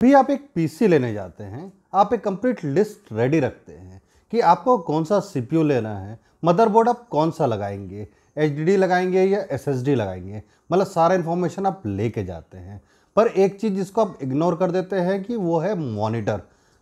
भी आप एक पीसी लेने जाते हैं, आप एक कंप्लीट लिस्ट रेडी रखते हैं कि आपको कौन सा सीपीयू लेना है, मदरबोर्ड आप कौन सा लगाएंगे, एचडीडी लगाएंगे या एसएसडी लगाएंगे, मतलब सारा इन्फॉर्मेशन आप लेके जाते हैं। पर एक चीज़ जिसको आप इग्नोर कर देते हैं कि वो है मॉनिटर,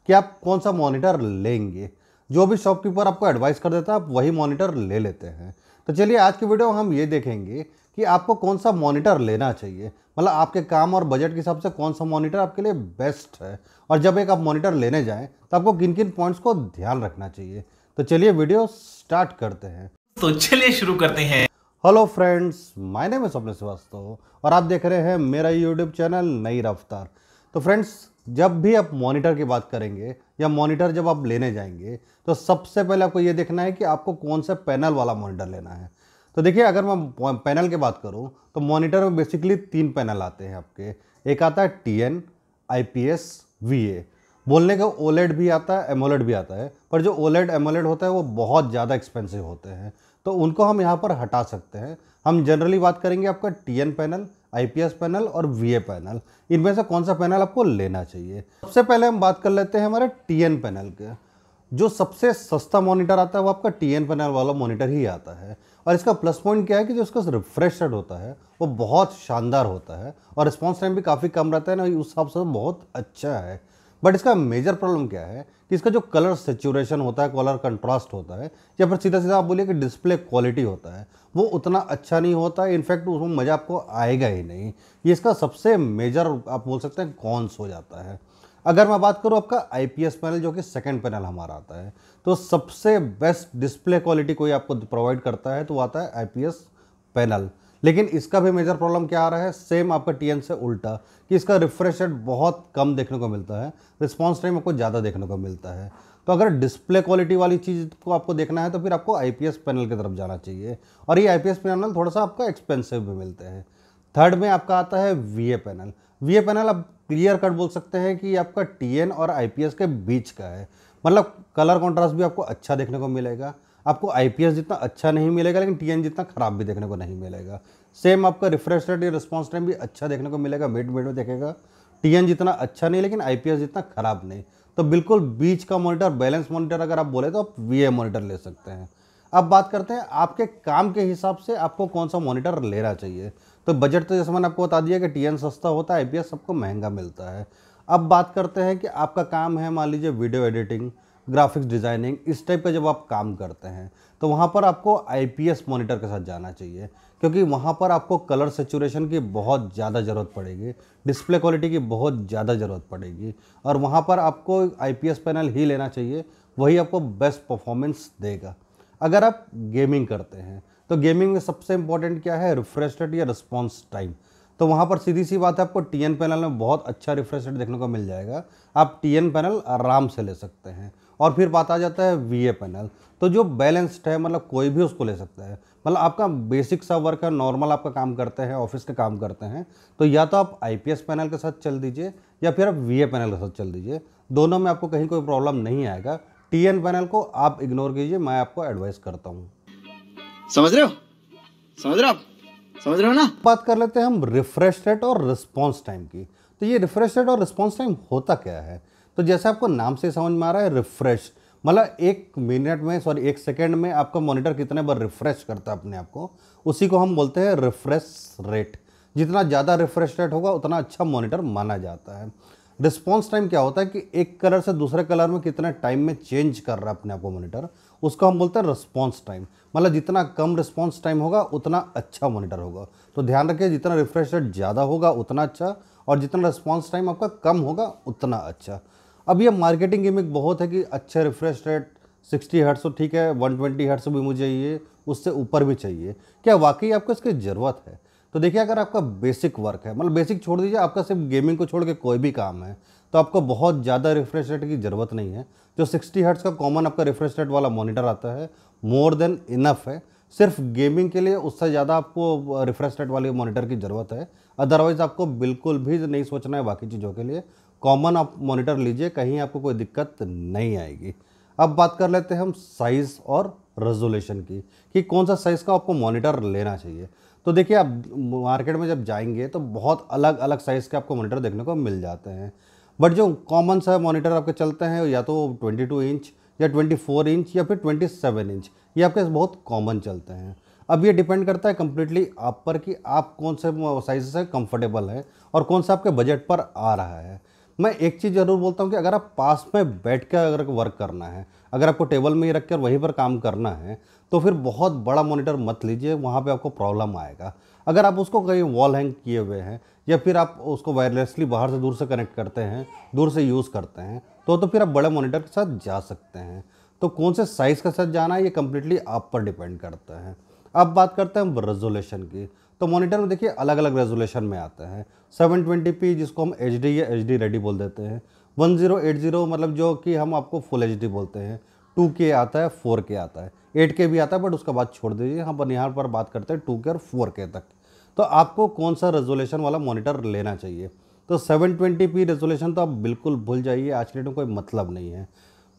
कि आप कौन सा मॉनिटर लेंगे। जो भी शॉपकीपर आपको एडवाइस कर देता है आप वही मॉनिटर ले लेते हैं। तो चलिए आज की वीडियो में हम ये देखेंगे कि आपको कौन सा मॉनिटर लेना चाहिए, मतलब आपके काम और बजट के हिसाब से कौन सा मॉनिटर आपके लिए बेस्ट है, और जब एक आप मॉनिटर लेने जाएं तो आपको किन किन पॉइंट्स को ध्यान रखना चाहिए। तो चलिए वीडियो स्टार्ट करते हैं। तो चलिए शुरू करते हैं। हेलो फ्रेंड्स, माय नेम है स्वप्न श्रीवास्तव और आप देख रहे हैं मेरा यूट्यूब चैनल नई रफ्तार। तो फ्रेंड्स, जब भी आप मॉनिटर की बात करेंगे या मॉनिटर जब आप लेने जाएंगे तो सबसे पहले आपको ये देखना है कि आपको कौन सा पैनल वाला मॉनिटर लेना है। तो देखिए, अगर मैं पैनल की बात करूं तो मॉनिटर में बेसिकली 3 पैनल आते हैं आपके। एक आता है टीएन, आईपीएस, वीए। बोलने का ओलेड भी आता है, एमोलेड भी आता है, पर जो ओलेड एमोलेड होता है वो बहुत ज़्यादा एक्सपेंसिव होते हैं, तो उनको हम यहाँ पर हटा सकते हैं। हम जनरली बात करेंगे आपका टीएन पैनल, आईपीएस पैनल और वीए पैनल, इनमें से कौन सा पैनल आपको लेना चाहिए। सबसे पहले हम बात कर लेते हैं हमारे टीएन पैनल के। जो सबसे सस्ता मॉनिटर आता है वो आपका टीएन पैनल वाला मॉनिटर ही आता है, और इसका प्लस पॉइंट क्या है कि जो इसका रिफ्रेश रेट होता है वो बहुत शानदार होता है और रिस्पॉन्स टाइम भी काफ़ी कम रहता है ना, उस हिसाब से बहुत अच्छा है। बट इसका मेजर प्रॉब्लम क्या है कि इसका जो कलर सेचुरेशन होता है, कलर कंट्रास्ट होता है, या फिर सीधा सीधा आप बोलिए कि डिस्प्ले क्वालिटी होता है, वो उतना अच्छा नहीं होता है। इनफैक्ट उसमें मज़ा आपको आएगा ही नहीं। ये इसका सबसे मेजर आप बोल सकते हैं कॉन्स हो जाता है। अगर मैं बात करूँ आपका आईपीएस पैनल, जो कि सेकंड पैनल हमारा आता है, तो सबसे बेस्ट डिस्प्ले क्वालिटी कोई आपको प्रोवाइड करता है तो वो आता है आईपीएस पैनल। लेकिन इसका भी मेजर प्रॉब्लम क्या आ रहा है, सेम आपका टीएन से उल्टा, कि इसका रिफ्रेश रेट बहुत कम देखने को मिलता है, रिस्पॉन्स टाइम आपको ज़्यादा देखने को मिलता है। तो अगर डिस्प्ले क्वालिटी वाली चीज़ को आपको देखना है तो फिर आपको आईपीएस पैनल की तरफ जाना चाहिए, और ये आईपीएस पैनल थोड़ा सा आपका एक्सपेंसिव भी मिलते हैं। थर्ड में आपका आता है वीए पैनल। वीए पैनल आप क्लियर कट बोल सकते हैं कि आपका टीएन और आईपीएस के बीच का है, मतलब कलर कॉन्ट्रास्ट भी आपको अच्छा देखने को मिलेगा। आपको आईपीएस जितना अच्छा नहीं मिलेगा, लेकिन टीएन जितना खराब भी देखने को नहीं मिलेगा। सेम आपका रिफ्रेश रेट या रिस्पॉन्स टाइम भी अच्छा देखने को मिलेगा, मिड मिड में देखेगा। टीएन जितना अच्छा नहीं, लेकिन आईपीएस जितना खराब नहीं। तो बिल्कुल बीच का मॉनिटर, बैलेंस मॉनिटर अगर आप बोले तो आप वीए मॉनिटर ले सकते हैं। अब बात करते हैं आपके काम के हिसाब से आपको कौन सा मॉनिटर लेना चाहिए। तो बजट तो जैसे मैंने आपको बता दिया कि टीएन सस्ता होता है, आईपीएस सबको महंगा मिलता है। अब बात करते हैं कि आपका काम है, मान लीजिए वीडियो एडिटिंग, ग्राफिक्स डिज़ाइनिंग, इस टाइप का जब आप काम करते हैं तो वहाँ पर आपको आईपीएस मॉनिटर के साथ जाना चाहिए, क्योंकि वहाँ पर आपको कलर सेचुरेशन की बहुत ज़्यादा ज़रूरत पड़ेगी, डिस्प्ले क्वालिटी की बहुत ज़्यादा ज़रूरत पड़ेगी, और वहाँ पर आपको आईपीएस पैनल ही लेना चाहिए, वही आपको बेस्ट परफॉर्मेंस देगा। अगर आप गेमिंग करते हैं तो गेमिंग में सबसे इंपॉर्टेंट क्या है, रिफ्रेश रेट या रिस्पॉन्स टाइम। तो वहाँ पर सीधी सी बात है, आपको टीएन पैनल में बहुत अच्छा रिफ्रेश रेट देखने को मिल जाएगा, आप टीएन पैनल आराम से ले सकते हैं। और फिर बात आ जाता है वीए पैनल, तो जो बैलेंस्ड है, मतलब कोई भी उसको ले सकता है, मतलब आपका बेसिक सा वर्क है, नॉर्मल आपका काम करते हैं, ऑफिस के काम करते हैं, तो या तो आप आईपीएस पैनल के साथ चल दीजिए या फिर आप वीए पैनल के साथ चल दीजिए। दोनों में आपको कहीं कोई प्रॉब्लम नहीं आएगा। टीएन पैनल को आप इग्नोर कीजिए, मैं आपको एडवाइस करता हूँ। समझ रहे हो? समझ रहे हो ना? बात कर लेते हैं हम रिफ्रेश रेट और रिस्पॉन्स टाइम की। तो ये रिफ्रेश रेट और रिस्पॉन्स टाइम होता क्या है, तो जैसे आपको नाम से समझ में आ रहा है, रिफ्रेश मतलब 1 सेकेंड में आपका मॉनिटर कितने बार रिफ्रेश करता है अपने आप को, उसी को हम बोलते हैं रिफ्रेश रेट। जितना ज़्यादा रिफ्रेश रेट होगा उतना अच्छा मॉनिटर माना जाता है। रिस्पॉन्स टाइम क्या होता है कि एक कलर से दूसरे कलर में कितने टाइम में चेंज कर रहा है अपने आप को मॉनिटर, उसको हम बोलते हैं रिस्पॉन्स टाइम। मतलब जितना कम रिस्पॉन्स टाइम होगा उतना अच्छा मॉनिटर होगा। तो ध्यान रखिए, जितना रिफ्रेश रेट ज़्यादा होगा उतना अच्छा, और जितना रिस्पॉन्स टाइम आपका कम होगा उतना अच्छा। अब ये मार्केटिंग गिमिक बहुत है कि अच्छा रिफ्रेश रेट 60 हर्ट्ज तो ठीक है, 120 हर्ट्ज भी मुझे चाहिए, उससे ऊपर भी चाहिए। क्या वाकई आपको इसकी ज़रूरत है? तो देखिए, अगर आपका बेसिक वर्क है, मतलब बेसिक छोड़ दीजिए, आपका सिर्फ गेमिंग को छोड़ के कोई भी काम है, तो आपको बहुत ज़्यादा रिफ्रेश रेट की ज़रूरत नहीं है। जो 60 हर्ट्ज का कॉमन आपका रिफ्रेश रेट वाला मॉनिटर आता है, मोर देन इनफ है। सिर्फ गेमिंग के लिए उससे ज़्यादा आपको रिफ्रेश रेट वाले मॉनिटर की ज़रूरत है। अदरवाइज़ आपको बिल्कुल भी नहीं सोचना है बाकी चीज़ों के लिए। कॉमन आप मॉनिटर लीजिए, कहीं आपको कोई दिक्कत नहीं आएगी। अब बात कर लेते हैं हम साइज़ और रेजोल्यूशन की, कि कौन सा साइज़ का आपको मॉनिटर लेना चाहिए। तो देखिए, आप मार्केट में जब जाएंगे तो बहुत अलग अलग साइज़ के आपको मॉनिटर देखने को मिल जाते हैं। बट जो कॉमन सा मॉनिटर आपके चलते हैं या तो 22 इंच या 24 इंच या फिर 27 इंच, ये आपके बहुत कॉमन चलते हैं। अब ये डिपेंड करता है कम्प्लीटली आप पर कि आप कौन से साइज से कंफर्टेबल है और कौन सा आपके बजट पर आ रहा है। मैं एक चीज़ ज़रूर बोलता हूँ कि अगर आप पास में बैठ कर अगर वर्क करना है, अगर आपको टेबल में ही रख कर वहीं पर काम करना है, तो फिर बहुत बड़ा मॉनिटर मत लीजिए, वहाँ पे आपको प्रॉब्लम आएगा। अगर आप उसको कहीं वॉल हैंग किए हुए हैं या फिर आप उसको वायरलेसली बाहर से दूर से कनेक्ट करते हैं, दूर से यूज़ करते हैं, तो फिर आप बड़े मॉनिटर के साथ जा सकते हैं। तो कौन से साइज़ के साथ जाना है ये कम्प्लीटली आप पर डिपेंड करता है। अब बात करते हैं रेजोल्यूशन की। तो मॉनिटर में देखिए अलग अलग रेजोल्यूशन में आते हैं। 720p जिसको हम HD या HD रेडी बोल देते हैं, 1080 मतलब जो कि हम आपको फुल HD बोलते हैं, 2K आता है, 4K आता है, 8K भी आता है, बट उसका बात छोड़ दीजिए, हम यहाँ पर बात करते हैं 2K और 4K तक। तो आपको कौन सा रेजोल्यूशन वाला मॉनिटर लेना चाहिए? तो 720p रेजोल्यूशन तो आप बिल्कुल भूल जाइए, आज के डेट में कोई मतलब नहीं है।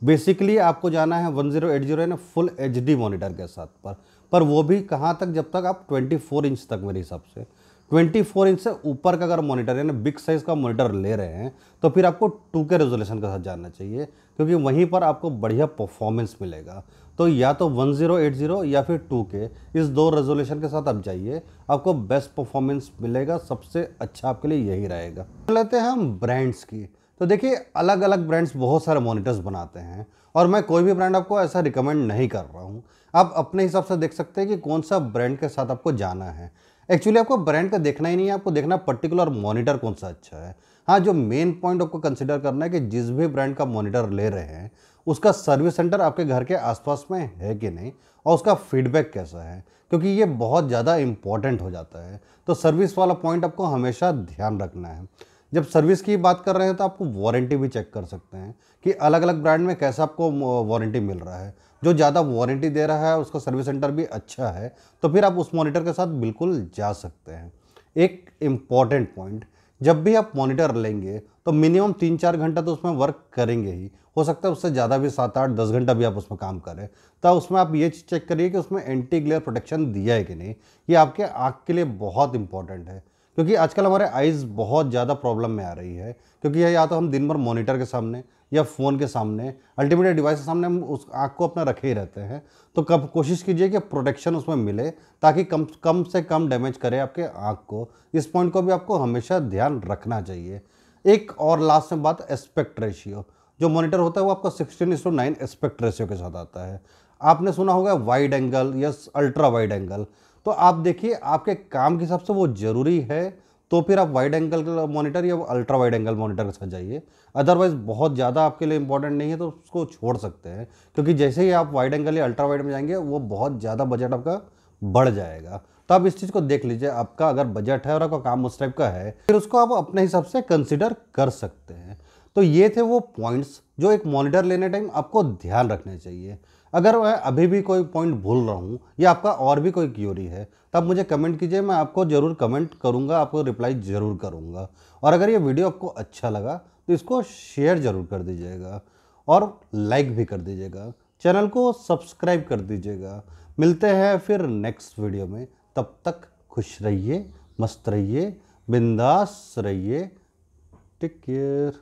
बेसिकली आपको जाना है 1080 यानी फुल HD मॉनिटर के साथ पर वो भी कहाँ तक, जब तक आप 24 इंच तक, मेरे हिसाब से 24 इंच से ऊपर का अगर मॉनिटर यानी बिग साइज़ का मॉनिटर ले रहे हैं तो फिर आपको 2K रेजोल्यूशन के साथ जाना चाहिए, क्योंकि वहीं पर आपको बढ़िया परफॉर्मेंस मिलेगा। तो या तो 1080 या फिर 2K, इस दो रेजोल्यूशन के साथ आप जाइए, आपको बेस्ट परफॉर्मेंस मिलेगा, सबसे अच्छा आपके लिए यही रहेगा। लेते हैं हम ब्रांड्स की। तो देखिए अलग अलग ब्रांड्स बहुत सारे मॉनिटर्स बनाते हैं और मैं कोई भी ब्रांड आपको ऐसा रिकमेंड नहीं कर रहा हूँ। आप अपने हिसाब से देख सकते हैं कि कौन सा ब्रांड के साथ आपको जाना है। एक्चुअली आपको ब्रांड का देखना ही नहीं है, आपको देखना पर्टिकुलर मॉनिटर कौन सा अच्छा है। हाँ, जो मेन पॉइंट आपको कंसिडर करना है कि जिस भी ब्रांड का मॉनिटर ले रहे हैं उसका सर्विस सेंटर आपके घर के आसपास में है कि नहीं और उसका फीडबैक कैसा है, क्योंकि ये बहुत ज़्यादा इंपॉर्टेंट हो जाता है। तो सर्विस वाला पॉइंट आपको हमेशा ध्यान रखना है। जब सर्विस की बात कर रहे हैं तो आपको वारंटी भी चेक कर सकते हैं कि अलग अलग ब्रांड में कैसा आपको वारंटी मिल रहा है। जो ज़्यादा वारंटी दे रहा है उसका सर्विस सेंटर भी अच्छा है, तो फिर आप उस मॉनिटर के साथ बिल्कुल जा सकते हैं। एक इम्पॉर्टेंट पॉइंट, जब भी आप मॉनिटर लेंगे तो मिनिमम 3-4 घंटा तो उसमें वर्क करेंगे ही, हो सकता है उससे ज़्यादा भी 7-8-10 घंटा भी आप उसमें काम करें। तो उसमें आप ये चेक करिए कि उसमें एंटी ग्लेयर प्रोटेक्शन दिया है कि नहीं। ये आपके आँख के लिए बहुत इंपॉर्टेंट है, क्योंकि आजकल हमारे आइज़ बहुत ज़्यादा प्रॉब्लम में आ रही है, क्योंकि यह या तो हम दिन भर मॉनिटर के सामने या फ़ोन के सामने अल्टीमेट डिवाइस के सामने हम उस आँख को अपना रखे ही रहते हैं। तो कब कोशिश कीजिए कि प्रोटेक्शन उसमें मिले, ताकि कम से कम डैमेज करे आपके आँख को। इस पॉइंट को भी आपको हमेशा ध्यान रखना चाहिए। एक और लास्ट में बात, एस्पेक्ट रेशियो। जो मॉनिटर होता है वो आपका 16:9 एस्पेक्ट रेशियो के साथ आता है। आपने सुना होगा वाइड एंगल या अल्ट्रा वाइड एंगल, तो आप देखिए आपके काम के हिसाब से वो ज़रूरी है तो फिर आप वाइड एंगल मॉनिटर या अल्ट्रा वाइड एंगल मॉनिटर के साथ जाइए। अदरवाइज़ बहुत ज़्यादा आपके लिए इंपॉर्टेंट नहीं है तो उसको छोड़ सकते हैं, क्योंकि जैसे ही आप वाइड एंगल या अल्ट्रा वाइड में जाएंगे वो बहुत ज़्यादा बजट आपका बढ़ जाएगा। तो आप इस चीज़ को देख लीजिए, आपका अगर बजट है और आपका काम उस टाइप का है फिर उसको आप अपने हिसाब से कंसिडर कर सकते हैं। तो ये थे वो पॉइंट्स जो एक मॉनिटर लेने टाइम आपको ध्यान रखने चाहिए। अगर मैं अभी भी कोई पॉइंट भूल रहा हूँ या आपका और भी कोई क्यूरी है तो आप मुझे कमेंट कीजिए, मैं आपको ज़रूर कमेंट करूँगा, आपको रिप्लाई ज़रूर करूँगा। और अगर ये वीडियो आपको अच्छा लगा तो इसको शेयर ज़रूर कर दीजिएगा और लाइक भी कर दीजिएगा, चैनल को सब्सक्राइब कर दीजिएगा। मिलते हैं फिर नेक्स्ट वीडियो में, तब तक खुश रहिए, मस्त रहिए, बिंदास रहिए। Take care.